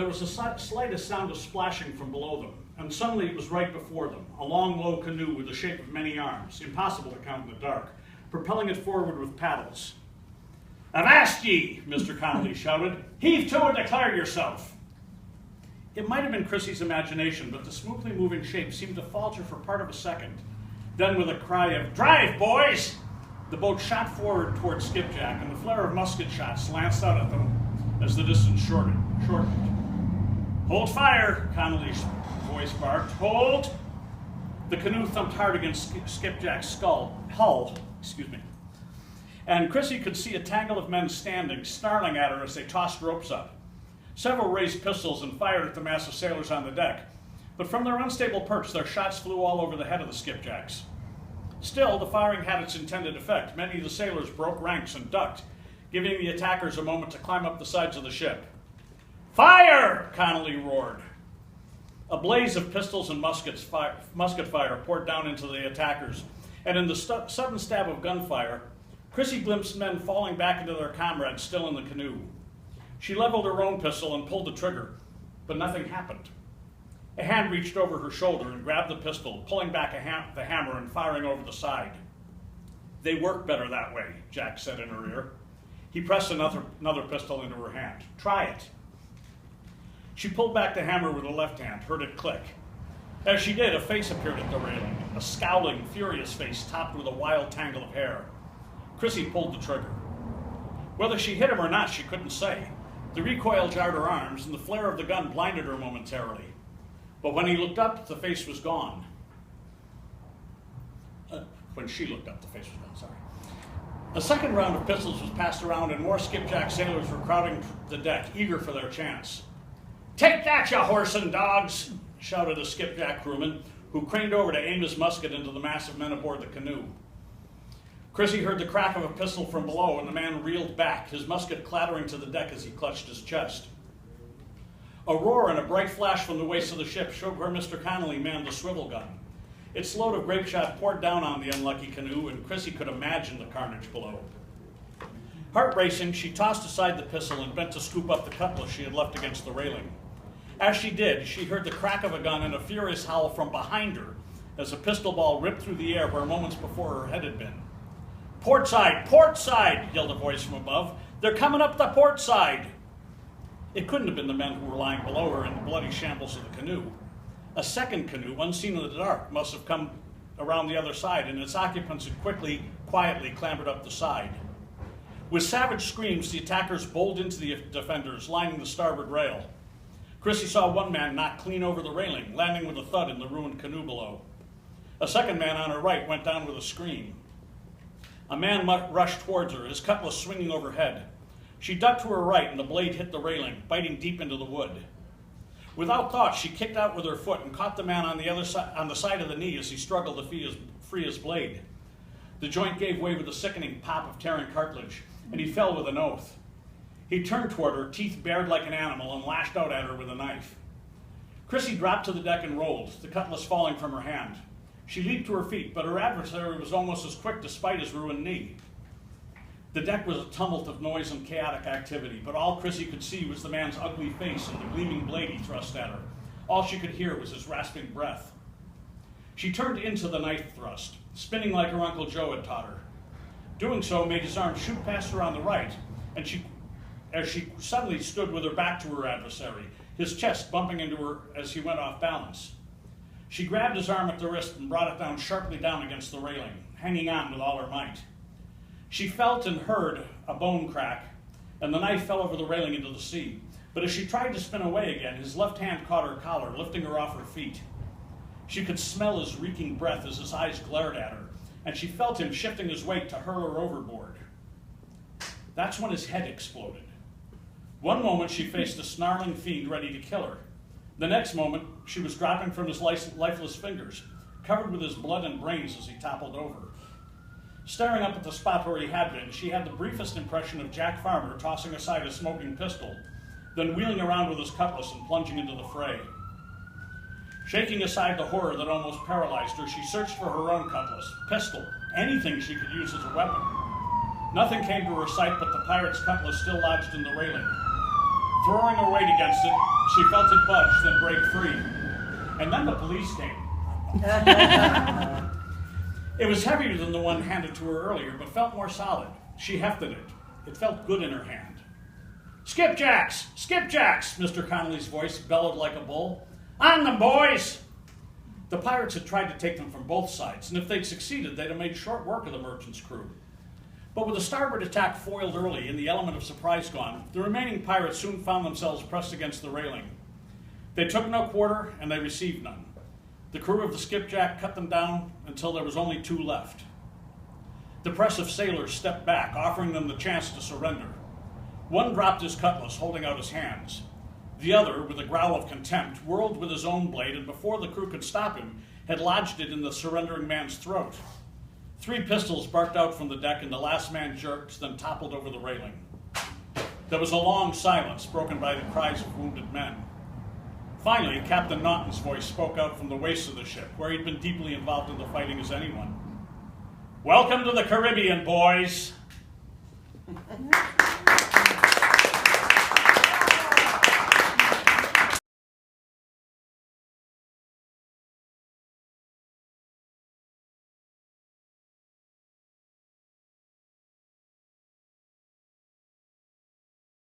There was a slightest sound of splashing from below them, and suddenly it was right before them, a long, low canoe with the shape of many arms, impossible to count in the dark, propelling it forward with paddles. "Avast ye!" Mr. Connolly shouted. "Heave to and declare yourself!" It might have been Chrissie's imagination, but the smoothly moving shape seemed to falter for part of a second. Then, with a cry of, "Drive, boys!" the boat shot forward toward Skipjack, and the flare of musket shots lanced out at them as the distance shortened. "Hold fire!" Connolly's voice barked. "Hold!" The canoe thumped hard against Skipjack's hull, and Chrissie could see a tangle of men standing, snarling at her as they tossed ropes up. Several raised pistols and fired at the mass of sailors on the deck, but from their unstable perch, their shots flew all over the head of the Skipjacks. Still, the firing had its intended effect. Many of the sailors broke ranks and ducked, giving the attackers a moment to climb up the sides of the ship. "Fire!" Connolly roared. A blaze of pistols and musket fire poured down into the attackers, and in the sudden stab of gunfire, Chrissie glimpsed men falling back into their comrades still in the canoe. She leveled her own pistol and pulled the trigger, but nothing happened. A hand reached over her shoulder and grabbed the pistol, pulling back the hammer and firing over the side. "They work better that way," Jack said in her ear. He pressed another pistol into her hand. "Try it." She pulled back the hammer with her left hand, heard it click. As she did, a face appeared at the railing, a scowling, furious face topped with a wild tangle of hair. Chrissie pulled the trigger. Whether she hit him or not, she couldn't say. The recoil jarred her arms, and the flare of the gun blinded her momentarily. But when he looked up, the face was gone. When she looked up, the face was gone, sorry. A second round of pistols was passed around, and more Skipjack sailors were crowding the deck, eager for their chance. "Take that, you horse and dogs!" shouted a Skipjack crewman, who craned over to aim his musket into the mass of men aboard the canoe. Chrissie heard the crack of a pistol from below, and the man reeled back, his musket clattering to the deck as he clutched his chest. A roar and a bright flash from the waist of the ship showed where Mr. Connolly manned the swivel gun. Its load of grape shot poured down on the unlucky canoe, and Chrissie could imagine the carnage below. Heart racing, she tossed aside the pistol and bent to scoop up the cutlass she had left against the railing. As she did, she heard the crack of a gun and a furious howl from behind her as a pistol ball ripped through the air where moments before her head had been. "Port side! Port side!" yelled a voice from above. "They're coming up the port side!" It couldn't have been the men who were lying below her in the bloody shambles of the canoe. A second canoe, unseen in the dark, must have come around the other side, and its occupants had quietly clambered up the side. With savage screams, the attackers bowled into the defenders, lining the starboard rail. Chrissie saw one man knock clean over the railing, landing with a thud in the ruined canoe below. A second man on her right went down with a scream. A man rushed towards her, his cutlass swinging overhead. She ducked to her right, and the blade hit the railing, biting deep into the wood. Without thought, she kicked out with her foot and caught the man on the side of the knee as he struggled to free his blade. The joint gave way with a sickening pop of tearing cartilage, and he fell with an oath. He turned toward her, teeth bared like an animal, and lashed out at her with a knife. Chrissie dropped to the deck and rolled, the cutlass falling from her hand. She leaped to her feet, but her adversary was almost as quick despite his ruined knee. The deck was a tumult of noise and chaotic activity, but all Chrissie could see was the man's ugly face and the gleaming blade he thrust at her. All she could hear was his rasping breath. She turned into the knife thrust, spinning like her Uncle Joe had taught her. Doing so made his arm shoot past her on the right, and as she suddenly stood with her back to her adversary, his chest bumping into her as he went off balance. She grabbed his arm at the wrist and brought it down sharply down against the railing, hanging on with all her might. She felt and heard a bone crack, and the knife fell over the railing into the sea. But as she tried to spin away again, his left hand caught her collar, lifting her off her feet. She could smell his reeking breath as his eyes glared at her, and she felt him shifting his weight to hurl her overboard. That's when his head exploded. One moment she faced a snarling fiend ready to kill her. The next moment she was dropping from his lifeless fingers, covered with his blood and brains as he toppled over. Staring up at the spot where he had been, she had the briefest impression of Jack Farmer tossing aside a smoking pistol, then wheeling around with his cutlass and plunging into the fray. Shaking aside the horror that almost paralyzed her, she searched for her own cutlass, pistol, anything she could use as a weapon. Nothing came to her sight but the pirate's cutlass still lodged in the railing. Throwing her weight against it, she felt it budge, then break free. And then the police came. It was heavier than the one handed to her earlier, but felt more solid. She hefted it. It felt good in her hand. Skipjacks! Skipjacks! Mr. Connolly's voice bellowed like a bull. On them, boys! The pirates had tried to take them from both sides, and if they'd succeeded, they'd have made short work of the merchant's crew. But with the starboard attack foiled early and the element of surprise gone, the remaining pirates soon found themselves pressed against the railing. They took no quarter, and they received none. The crew of the skipjack cut them down until there was only 2 left. The press of sailors stepped back, offering them the chance to surrender. One dropped his cutlass, holding out his hands. The other, with a growl of contempt, whirled with his own blade, and before the crew could stop him, had lodged it in the surrendering man's throat. 3 pistols barked out from the deck, and the last man jerked, then toppled over the railing. There was a long silence, broken by the cries of wounded men. Finally, Captain Naughton's voice spoke out from the waist of the ship, where he'd been deeply involved in the fighting as anyone. Welcome to the Caribbean, boys!